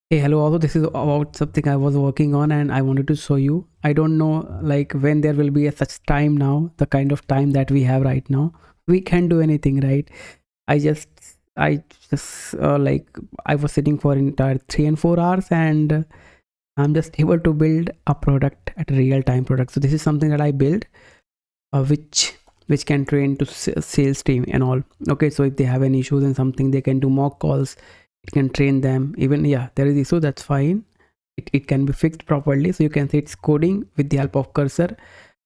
Hey, hello. Also, this is about something I was working on and I wanted to show you. I don't know like when there will be a such time now, the kind of time that we have right now. We can't do anything, right? I just, I just like I was sitting for entire 3 and 4 hours and I'm just able to build a product at a real time product. So this is something that I built, which can train to sales team and all. Okay, so if they have any issues and something, they can do mock calls. It can train them. Even yeah, there is issue, that's fine. It can be fixed properly. So you can see it's coding with the help of cursor.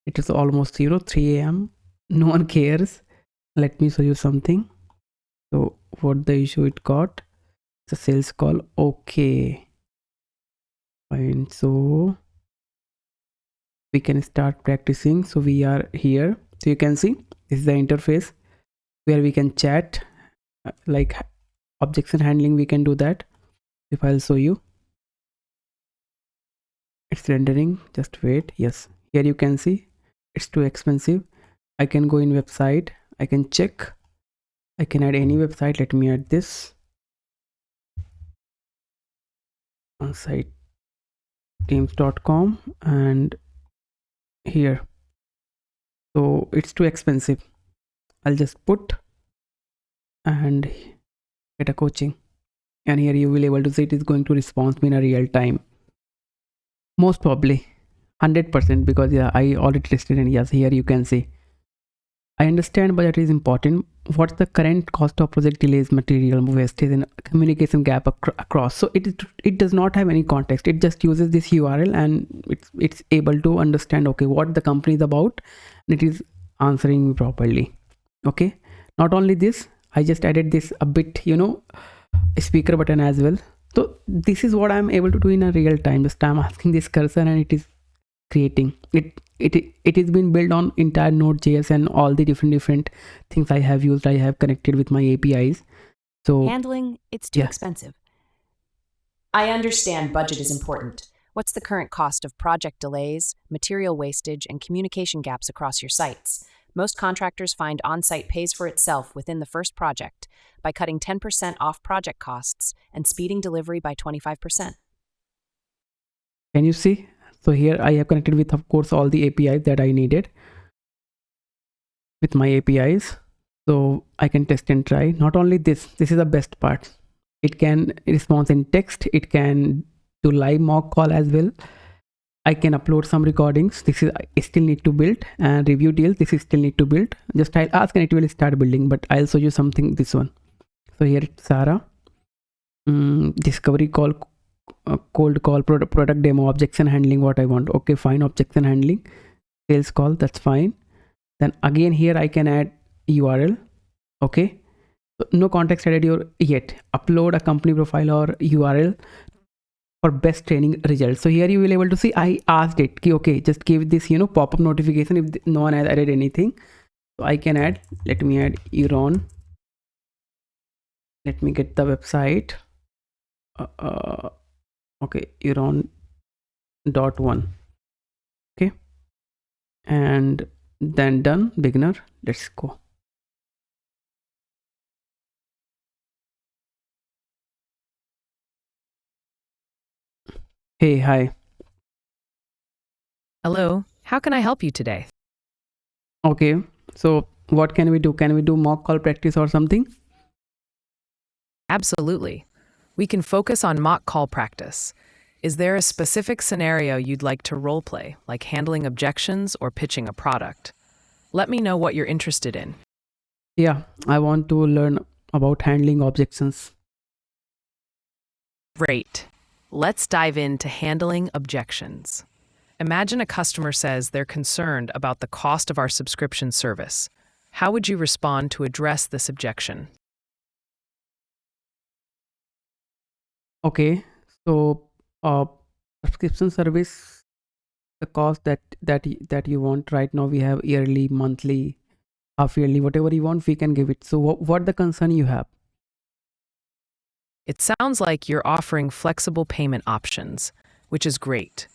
It is almost 3 a.m. No one cares. Let me show you something. So what the issue it got? It's a sales call. Okay, fine. So we can start practicing. So we are here. So you can see this is the interface where we can chat, like objection handling. We can do that. If I'll show you, it's rendering. Just wait. Yes, here you can see it's too expensive. I can go in website. I can check. I can add any website. Let me add this on site teams.com and here. So it's too expensive. I'll just put and get a coaching, and here you will able to see it is going to respond me in a real time, most probably 100%, because yeah, I already tested, and yes, here you can see. I understand budget is important. What's the current cost of project delays, material wastage, and communication gap across? So it does not have any context. It just uses this URL and it's able to understand okay what the company is about, and it is answering me properly. Okay. Not only this, I just added this a bit, speaker button as well. So this is what I'm able to do in a real time. Just I'm asking this cursor and it is creating it. It is been built on entire Node.js and all the different things I have used. I have connected with my APIs. So Handling, it's too yeah, expensive. I understand budget is important. What's the current cost of project delays, material wastage, and communication gaps across your sites? Most contractors find on-site pays for itself within the first project by cutting 10% off project costs and speeding delivery by 25%. can you see? So here I have connected with, of course, all the APIs that I needed with my APIs. So I can test and try. Not only this, this is the best part. It can respond in text. It can do live mock call as well. I can upload some recordings. This is I still need to build, and review deals. This is still need to build. Just I'll ask and it will start building. But I'll show you something. This one. So here it's Sarah. Discovery call, cold call, product demo, objection handling. What I want. Okay, fine. Objection handling, sales call. That's fine. Then again here I can add URL. Okay. So no context added yet. Upload a company profile or URL for best training results. So here you will able to see I asked it okay, just give this pop-up notification if no one has added anything. So I can add, let me add Euron. Let me get the website. Okay, Euron.1. Okay, and then done. Beginner, let's go. Hey, hi. Hello, how can I help you today? Okay, so what can we do? Can we do mock call practice or something? Absolutely. We can focus on mock call practice. Is there a specific scenario you'd like to role play, like handling objections or pitching a product? Let me know what you're interested in. Yeah, I want to learn about handling objections. Great. Let's dive into handling objections. Imagine a customer says they're concerned about the cost of our subscription service. How would you respond to address this objection? Okay, so subscription service, the cost that you want right now, we have yearly, monthly, half yearly, whatever you want, we can give it. So what the concern you have? It sounds like you're offering flexible payment options, which is great.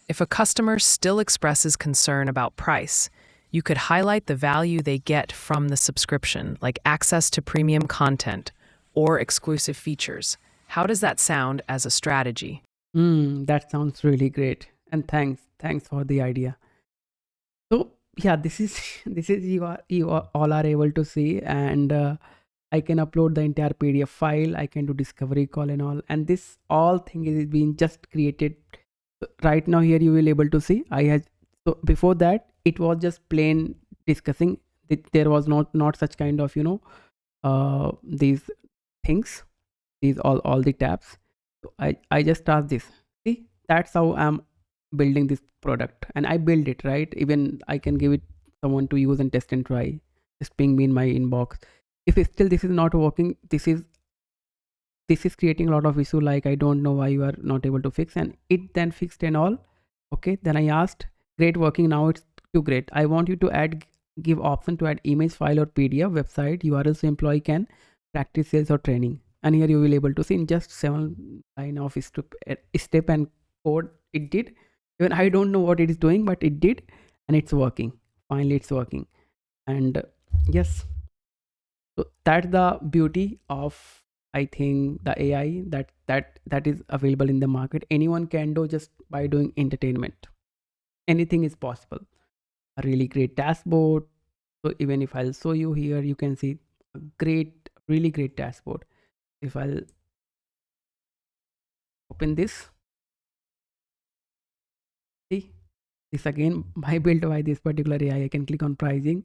If a customer still expresses concern about price, you could highlight the value they get from the subscription, like access to premium content or exclusive features. How does that sound as a strategy? That sounds really great. And thanks for the idea. So yeah, this is this is you are all are able to see, and I can upload the entire PDF file. I can do discovery call and all, and this all thing is being just created. So right now here you will able to see I had, so before that it was just plain discussing. There was not such kind of these things, these all the tabs. So I just start this. See, that's how I'm building this product, and I build it right. Even I can give it someone to use and test and try. Just ping me in my inbox. If it's still this is not working, this is creating a lot of issue, like I don't know why you are not able to fix, and it then fixed and all. Okay, then I asked, great working, now it's too great. I want you to give option to add image file or PDF website URL so employee can practice sales or training. And here you will able to see in just 7 line of step and code it did. Even I don't know what it is doing, but it did, and it's working. Finally it's working. And yes, so that's the beauty of, I think, the AI that is available in the market. Anyone can do just by doing entertainment. Anything is possible. A really great dashboard. So even if I'll show you here, you can see a really great dashboard. If I'll open this, see this again by built by this particular AI. I can click on pricing,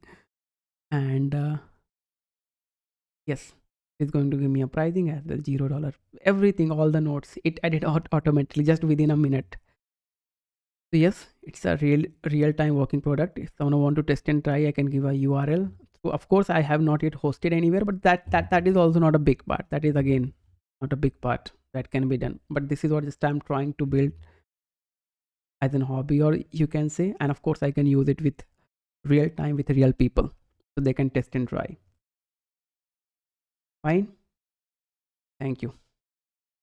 and yes, it's going to give me a pricing as well, $0. Everything, all the notes, it added automatically just within a minute. So yes, it's a real time working product. If someone want to test and try, I can give a URL. So of course I have not yet hosted anywhere, but that is also not a big part. That is again not a big part that can be done. But this is what just I'm trying to build as an hobby, or you can say, and of course I can use it with real time with real people so they can test and try. Fine. Thank you.